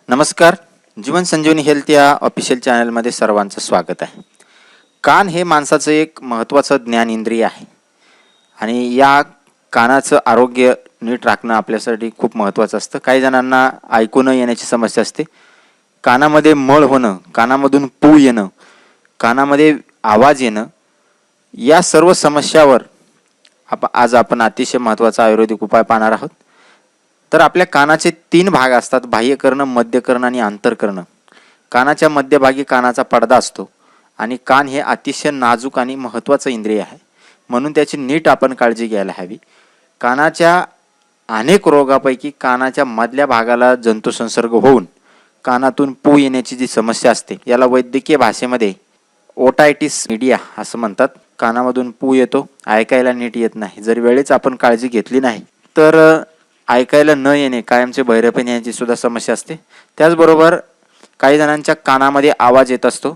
नमस्कार. जीवन संजीवनी हेल्थ या ऑफिशियल चॅनलमध्ये सर्वांचं स्वागत आहे. कान हे माणसाचं एक महत्त्वाचं ज्ञानेंद्रिय आहे आणि या कानाचं आरोग्य नीट राखणं आपल्यासाठी खूप महत्त्वाचं असतं. काही जणांना ऐकू न येण्याची समस्या असते, कानामध्ये मळ होणं, कानामधून पू येणं, कानामध्ये आवाज येणं, या सर्व समस्यावर आज आपण अतिशय महत्त्वाचा आयुर्वेदिक उपाय पाहणार आहोत. तर आपल्या कानाचे 3 भाग असतात, बाह्यकर्ण, मध्यकर्ण आणि आंतरकर्ण. कानाच्या मध्यभागी कानाचा पडदा असतो आणि कान हे अतिशय नाजूक आणि महत्त्वाचं इंद्रिय आहे, म्हणून त्याची नीट आपण काळजी घ्यायला हवी. कानाच्या अनेक रोगापैकी कानाच्या मधल्या भागाला जंतुसंसर्ग होऊन कानातून पू येण्याची जी समस्या असते, याला वैद्यकीय भाषेमध्ये ओटायटिस मीडिया असं म्हणतात. कानामधून पू येतो, ऐकायला नीट येत नाही. जर वेळेच आपण काळजी घेतली नाही तर ऐकायला न येणे, कायमचे बहिरेपण याची सुद्धा समस्या असते. त्याचबरोबर काही जणांच्या कानामध्ये आवाज येत असतो,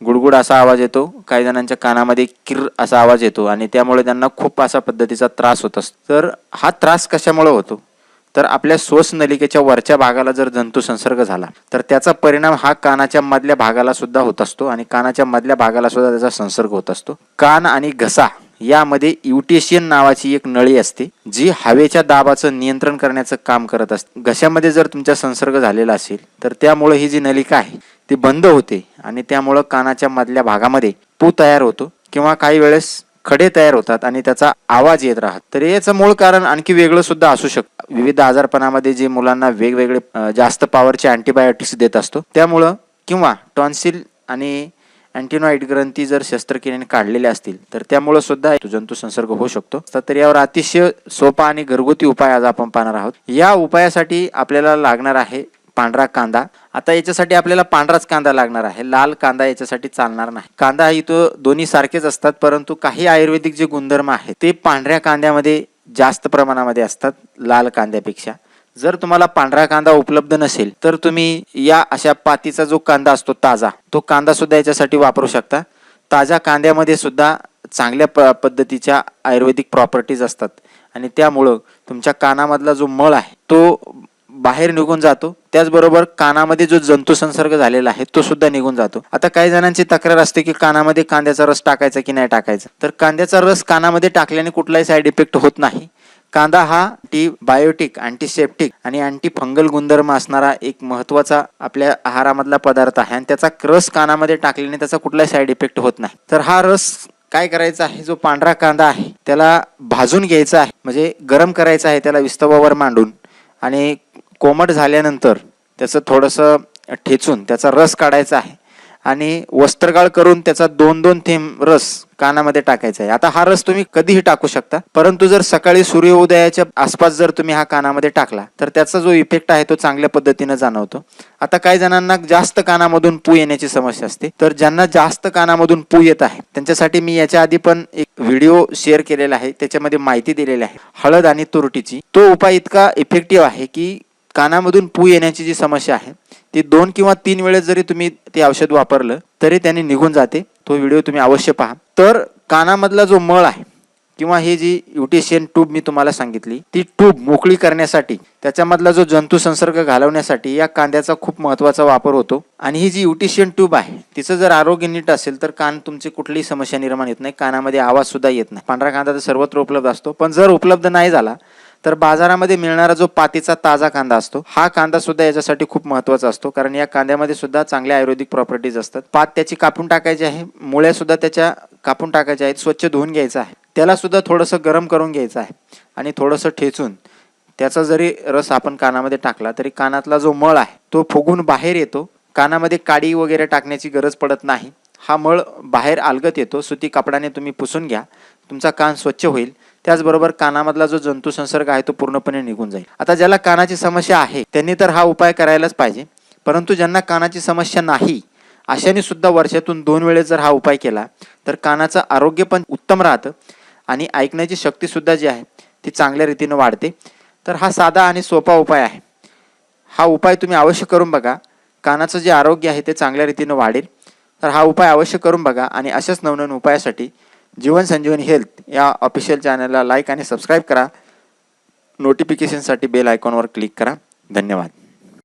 गुडगुड असा आवाज येतो, काही जणांच्या कानामध्ये किर असा आवाज येतो आणि त्यामुळे त्यांना खूप अशा पद्धतीचा त्रास होत असतो. तर हा त्रास कशामुळे होतो? तर आपल्या श्वासनलिकेच्या वरच्या भागाला जर जंतुसंसर्ग झाला तर त्याचा परिणाम हा कानाच्या मधल्या भागाला सुद्धा होत असतो आणि कानाच्या मधल्या भागाला सुद्धा त्याचा संसर्ग होत असतो. कान आणि घसा यामध्ये युटेशियन नावाची एक नळी असते, जी हवेच्या दाबाचं नियंत्रण करण्याचं काम करत असते. घशामध्ये जर तुमचा संसर्ग झालेला असेल तर त्यामुळे ही जी नलिका आहे ती बंद होते आणि त्यामुळं कानाच्या मधल्या भागामध्ये पू तयार होतो किंवा काही वेळेस खडे तयार होतात आणि त्याचा आवाज येत राहत. तर याचं मूळ कारण आणखी वेगळं सुद्धा असू शकतं. विविध आजारपणामध्ये जे मुलांना वेगवेगळे जास्त पॉवरचे अँटीबायोटिक्स देत असतो त्यामुळं, किंवा टॉन्सिल आणि अँटिनॉइड ग्रंथी जर शस्त्रक्रियेने काढलेले असतील तर त्यामुळे सुद्धा जंतू संसर्ग होऊ शकतो. तर यावर अतिशय सोपा आणि घरगुती उपाय आज आपण पाहणार आहोत. या उपायासाठी आपल्याला लागणार आहे पांढरा कांदा. आता याच्यासाठी आपल्याला पांढराच कांदा लागणार आहे, लाल कांदा याच्यासाठी चालणार नाही. कांदा हा इथं दोन्ही सारखेच असतात, परंतु काही आयुर्वेदिक जे गुणधर्म आहेत ते पांढऱ्या कांद्यामध्ये जास्त प्रमाणामध्ये असतात लाल कांद्यापेक्षा. जर तुम्हाला पांढरा कांदा उपलब्ध नसेल तर तुम्ही या अशा पातीचा जो कांदा असतो ताजा, तो कांदा सुद्धा याच्यासाठी वापरू शकता. ताज्या कांद्यामध्ये सुद्धा चांगल्या पद्धतीच्या आयुर्वेदिक प्रॉपर्टीज असतात आणि त्यामुळं तुमच्या कानामधला जो मळ आहे तो बाहेर निघून जातो. त्याचबरोबर कानामध्ये जो जंतुसंसर्ग झालेला आहे तो सुद्धा निघून जातो. आता काही जणांची तक्रार असते की कानामध्ये कांद्याचा रस टाकायचा की नाही टाकायचा. तर कांद्याचा रस कानामध्ये टाकल्याने कुठलाही साईड इफेक्ट होत नाही. कांदा हा अँटीबायोटिक, अँटीसेप्टिक आणि अँटीफंगल गुणधर्म असणारा एक महत्त्वाचा आपल्या आहारामधला पदार्थ आहे आणि त्याचा रस कानामध्ये टाकल्याने त्याचा कुठलाही साईड इफेक्ट होत नाही. तर हा रस काय करायचा आहे, जो पांढरा कांदा आहे त्याला भाजून घ्यायचा आहे, म्हणजे गरम करायचा आहे त्याला विस्तवावर मांडून, आणि कोमट झाल्यानंतर त्याचं थोडंसं ठेचून त्याचा रस काढायचा आहे आणि वस्त्रगाळ करून त्याचा 2-2 थेंब रस कानामध्ये टाकायचा आहे. आता हा रस तुम्ही कधीही टाकू शकता, परंतु जर सकाळी सूर्योदयाच्या आसपास जर तुम्ही हा कानामध्ये टाकला तर त्याचा जो इफेक्ट आहे तो चांगल्या पद्धतीने जाणवतो. आता काही जणांना जास्त कानामधून पू येण्याची समस्या असते, तर ज्यांना जास्त कानामधून पू येत आहे त्यांच्यासाठी मी याच्या आधी पण एक व्हिडिओ शेअर केलेला आहे, त्याच्यामध्ये माहिती दिलेली आहे हळद आणि तुरटीची. तो उपाय इतका इफेक्टिव्ह आहे की कानामधून पू येण्याची जी समस्या आहे ती 2 किंवा 3 वेळेस जरी तुम्ही ते औषध वापरलं तरी त्याने निघून जाते. तो व्हिडिओ तुम्ही अवश्य पहा. तर कानामधला जो मळ आहे किंवा ही जी युटेशियन ट्यूब मी तुम्हाला सांगितली, ती ट्यूब मोकळी करण्यासाठी, त्याच्यामधला जो जंतू संसर्ग घालवण्यासाठी या कांद्याचा खूप महत्त्वाचा वापर होतो. आणि ही जी युटेशियन ट्यूब आहे तिचं जर आरोग्य नीट असेल तर कान तुमची कुठलीही समस्या निर्माण येत नाही, कानामध्ये आवाज सुद्धा येत नाही. पांढरा कांदा तर सर्वत्र उपलब्ध असतो, पण जर उपलब्ध नाही झाला तर बाजारामध्ये मिळणारा जो पातीचा ताजा कांदा असतो हा कांदा सुद्धा याच्यासाठी खूप महत्त्वाचा असतो, कारण या कांद्यामध्ये सुद्धा चांगल्या आयुर्वेदिक प्रॉपर्टीज असतात. पात त्याची कापून टाकायची आहे, मुळ्या सुद्धा त्याच्या कापून टाकायच्या आहेत, स्वच्छ धुवून घ्यायचं आहे, त्याला सुद्धा थोडंसं गरम करून घ्यायचं आहे आणि थोडंसं ठेचून त्याचा जरी रस आपण कानामध्ये टाकला तरी कानातला जो मळ आहे तो फुगून बाहेर येतो. कानामध्ये काडी वगैरे टाकण्याची गरज पडत नाही. हा मळ बाहेर अलगत येतो. सुती कपड्याने तुम्ही पुसून घ्या, तुमचा कान स्वच्छ होईल. त्याचबरोबर कानामधला जो जंतू संसर्ग आहे तो पूर्णपणे निघून जाईल. आता ज्याला कानाची समस्या आहे त्यांनी तर हा उपाय करायलाच पाहिजे, परंतु ज्यांना कानाची समस्या नाही अशाने सुद्धा वर्षातून 2 वेळेस जर हा उपाय केला तर कानाचं आरोग्य पण उत्तम राहतं आणि ऐकण्याची शक्ती सुद्धा जी आहे ती चांगल्या रीतीने वाढते. तर हा साधा आणि सोपा उपाय आहे. हा उपाय तुम्ही अवश्य करून बघा, कानाचं जे आरोग्य आहे ते चांगल्या रीतीने वाढेल. तर हा उपाय अवश्य करून बघा आणि अशाच नवनवीन उपायासाठी जीवन संजीवनी हेल्थ या ऑफिशियल चॅनलला लाईक आणि सबस्क्राईब करा. नोटिफिकेशनसाठी बेल आयकॉनवर क्लिक करा. धन्यवाद.